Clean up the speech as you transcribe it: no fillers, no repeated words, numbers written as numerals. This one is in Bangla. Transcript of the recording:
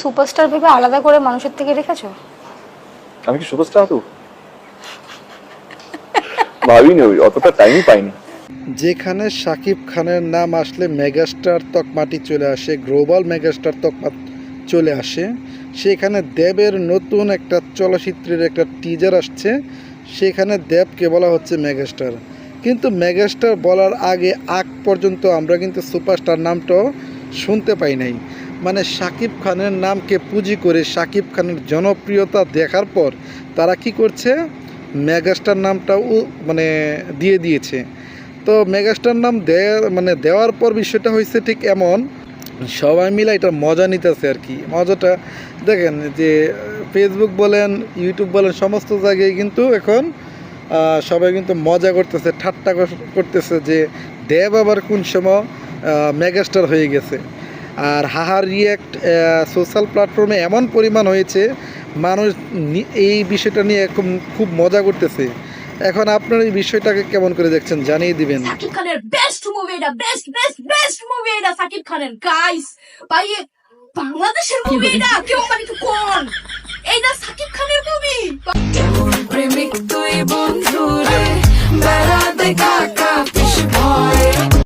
সুপারস্টার ভেবে আলাদা করে মানুষের থেকে রেখেছো? আমি কি সুপারস্টার হতো? ভাবিনি, অতটা টাইমই পাইনি। যেখানে শাকিব খানের নাম আসলে মেগাস্টার তকমাটি চলে আসে, গ্লোবাল মেগাস্টার তকমা চলে আসে, সেখানে দেবের নতুন একটা চলচ্চিত্রের একটা টিজার আসছে, সেখানে দেবকে বলা হচ্ছে মেগাস্টার। কিন্তু মেগাস্টার বলার আগ পর্যন্ত আমরা কিন্তু সুপারস্টার নামটাও শুনতে পাই নাই। মানে শাকিব খানের নামকে পুঁজি করে শাকিব খানের জনপ্রিয়তা দেখার পর তারা কি করছে, মেগাস্টার নামটাও মানে দিয়ে দিয়েছে। তো মেগাস্টার নাম দেওয়ার পর বিষয়টা হয়েছে ঠিক এমন, সবাই মিলে এটা মজা নিতেছে আর কি। মজাটা দেখেন যে ফেসবুক বলেন, ইউটিউব বলেন, সমস্ত জায়গায় কিন্তু এখন সবাই কিন্তু মজা করতেছে, ঠাট্টা করতেছে যে দেব আবার কোন সময় মেগাস্টার হয়ে গেছে। আর হাহার রিয়্যাক্ট সোশ্যাল প্ল্যাটফর্মে এমন পরিমাণ হয়েছে, মানুষ এই বিষয়টা নিয়ে খুব মজা করতেছে। এখন আপনার এই বিষয়টাকে কেমন করে দেখছেন জানিয়ে দিবেন। সাকিব খানের বেস্ট মুভি এটা, বেস্ট মুভি এটা সাকিব খানের গাইস। ভাই বাংলাদেশের মুভি এটা, কেউ মানে একটু কোন এইটা সাকিব খানের মুভি।